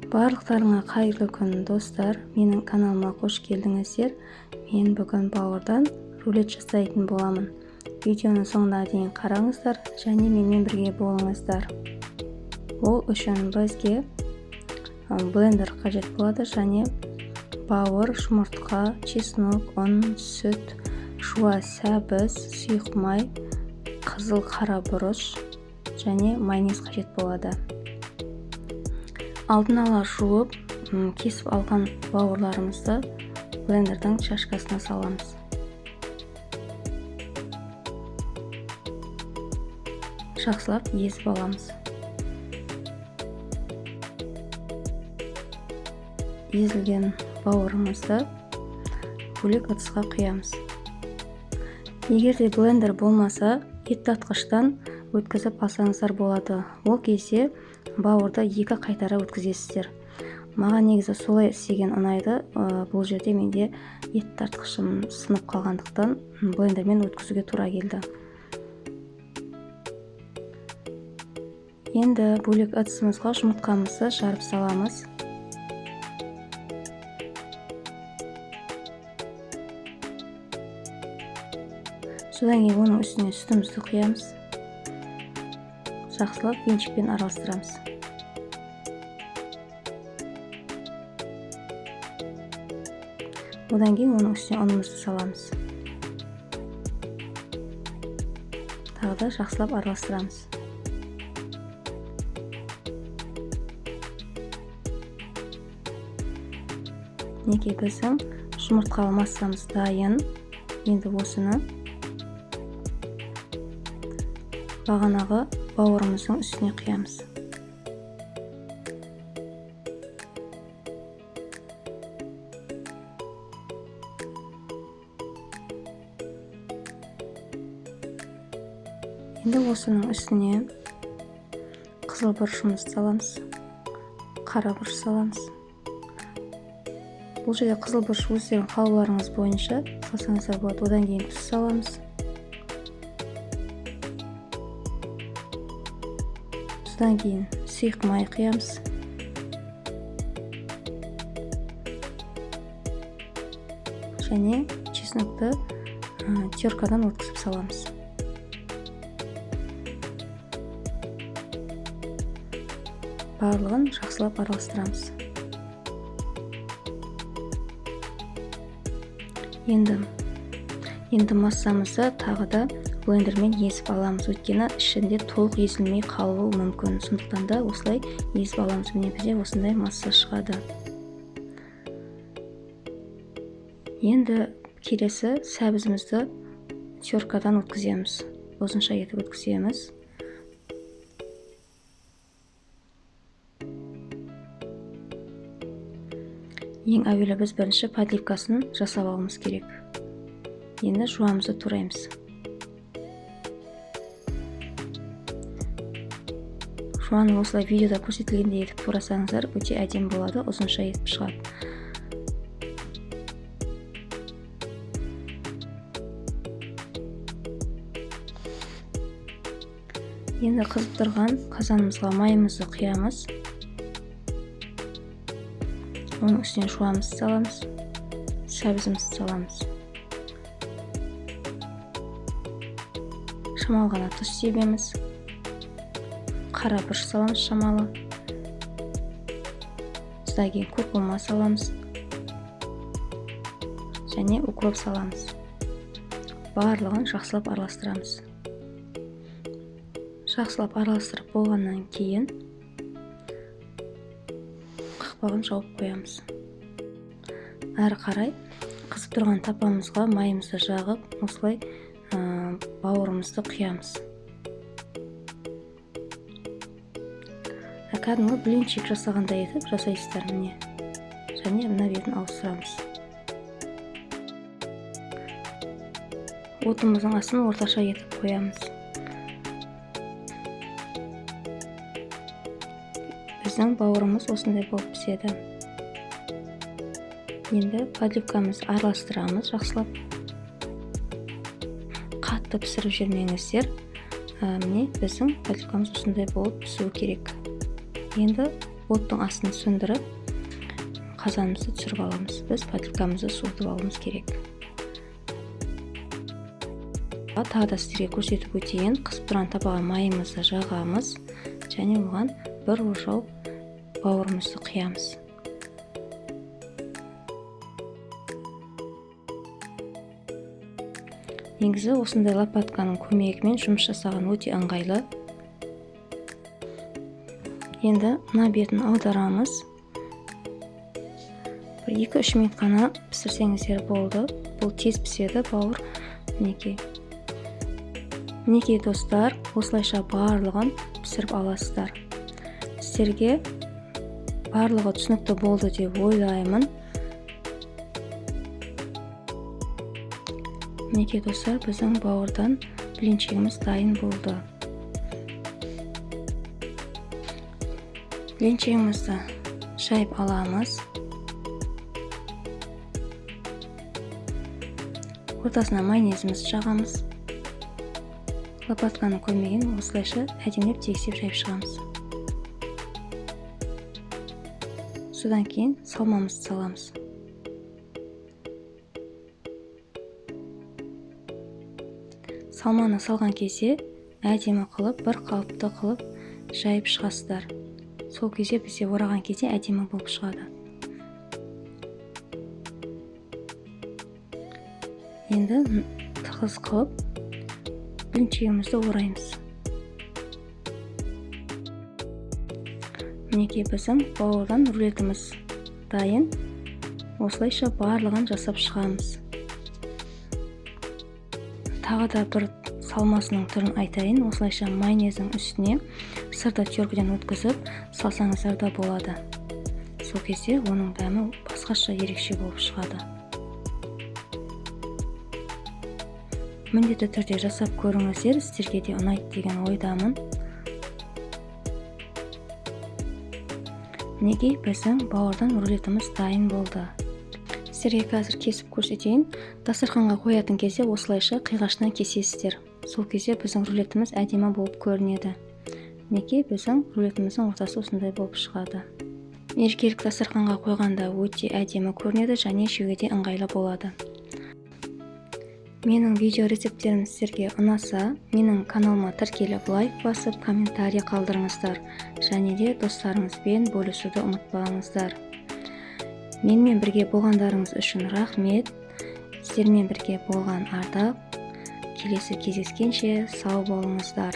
Барлықтарыңа қайырлы күн достар, менің каналыма қош келдіңіздер. Мен бүгін бауырдан рулет жасайтын боламын. Видеоны соңына дейін қараңыздар және менімен бірге болыңыздар. Ол үшін бізге блендер қажет болады және бауыр, жұмыртқа, чеснок, ұн, сүт, шуа, сәбіз, сұйық май, қызыл қара бұрыш және майонез қажет болады. Алдын ала жуып, кесіп алған бауырларымызды блендердің чашкасына саламыз. Жақсылап езіп аламыз. Езілген бауырымызды бөлек ыдысқа құямыз. Егер де блендер болмаса, еттатқыштан өткізіп алсаңыздар болады. Ол кезде бауырды екі қайтара өткізесіздер. Маған негізі солай істеген ұнайды. Бұл жерде менде ет тартқышым сынып қалғандықтан блендермен өткізуге тура келді. Енді бөлек ыдысымызға жұмыртқамызды жарып саламыз. Содан кейін оның үстіне сүтімізді құямыз. Жақсылап венчикпен араластырамыз. Одан кейін оның үстіне ұнымызды саламыз. Тағы да жақсылап араластырамыз. Неге біздің жұмыртқалы массамыз дайын. Енді осыны бағанағы бауырымыздың үстіне құямыз. Енді осының үстіне қызыл бұрышымызды саламыз, қара бұрыш саламыз. Бұл жерде қызыл бұрыш өздерің қалауларыңыз бойынша салсаңыздар болады. Одан кейін тұз саламыз. Содан кейін сұйық май құямыз. Және чеснокты теркадан өткізіп саламыз. Барлығын жақсылап араластырамыз. Енді массамызды тағы да блендермен езіп аламыз. Өйткені ішінде толық езілмей қалуы мүмкін. Сондықтан да осылай езіп аламыз. Міне бізде осындай масса шығады. Енді келесі сәбізімізді теркадан өткіземіз. Осынша етіп өткіземіз. Ең әуелі біз бірінші подливкасын жасап алуымыз керек. Енді жуамызды тураймыз. Жуаны осылай видеода көрсетілгендей етіп турасаңыздар, өте әдемі болады, ұзынша етіп шығады. Енді қызып тұрған қазанымызға майымызды құямыз. Оның үстіне жуамызды саламыз, сәбізімізді саламыз. Шамалы ғана тұз себеміз. Қара бұрыш саламыз шамалы. Содан кейін куркума саламыз. Және укроп саламыз. Барлығын жақсылап араластырамыз. Жақсылап араластырып болғаннан кейін қақпағын жауып қоямыз. Әрі қарай қызып тұрған тапамызға майымызды жағып, осылай бауырымызды құямыз. Кәдімгі блинчик жасағандай етіп жасайсыздар міне. Және мына бетін ауыстырамыз. Отымыздың астын орташа етіп қоямыз. Біздің бауырымыз осындай болып піседі. Енді подливкамызды араластырамыз жақсылап. Қатты пісіріп жүрмеңіздер. Міне біздің подливкамыз осындай болып пісуі керек. Енді оттың астын сөндіріп қазанымызды түсіріп аламыз. Біз поtilkамызды суытып алуымыз керек. Тағы да сіздерге көрсетіп өтейін. Қысып тұрған табаға майымызды жағамыз және оған бір ошау бауырымызды құямыз. Негізі осындай лопатканың көмегімен жұмыс жасаған өте ыңғайлы. Енді мына бетін аударамыз. 2-3 минут қана пісірсеңіздер болды. Бұл тез піседі, бауыр. Мінекей достар, осылайша барлығын пісіріп аласыздар. Сіздерге барлығы түсінікті болды деп ойлаймын. Мінекей достар, біздің бауырдан блинчигіміз дайын болды. Блинчигімізді жайып аламыз. Ортасына майонезімізді жағамыз. Лопатканың көмегімен осылайша әдемілеп тегістеп жайып шығамыз. Содан кейін салмамызды саламыз. Салманы салған кезде әдемі қылып, бір қалыпты қылып жайып шығасыздар. Сол кезде бізде ораған кезде әдемі болып шығады. Енді тығыз қылып блинчигімізді ораймыз. Мінекей біздің бауырдан рулетіміз дайын. Осылайша барлығын жасап шығамыз. Тағы да бір салмасының түрін айтайын. Осылайша майонездің үстіне сырды теркіден өткізіп салсаңыздар да болады. Сол кезде оның дәмі басқаша ерекше болып шығады. Міндетті түрде жасап көріңіздер, сіздерге де ұнайды деген ойдамын. Мінекей біздің бауырдан рулетіміз дайын болды. Сіздерге қазір кесіп көрсетейін. Дастарханға қоятын кезде осылайша қиғашынан кесесіздер. Сол кезде біздің рулетіміз әдемі болып көрінеді. Мінекей біздің рулетіміздің ортасы осындай болып шығады. Мерекелік дастарханға қойғанда өте әдемі көрінеді және жеуге де ыңғайлы болады. Менің видео рецептерім сіздерге ұнаса, менің каналыма тіркеліп лайк басып, комментарий қалдырыңыздар. Және де достарыңызбен бөлісуді ұмытпаңыздар. Менімен бірге болғандарыңыз үшін рахмет. Сіздермен бірге болған ардақ. Келесі кездескенше сау болыңыздар.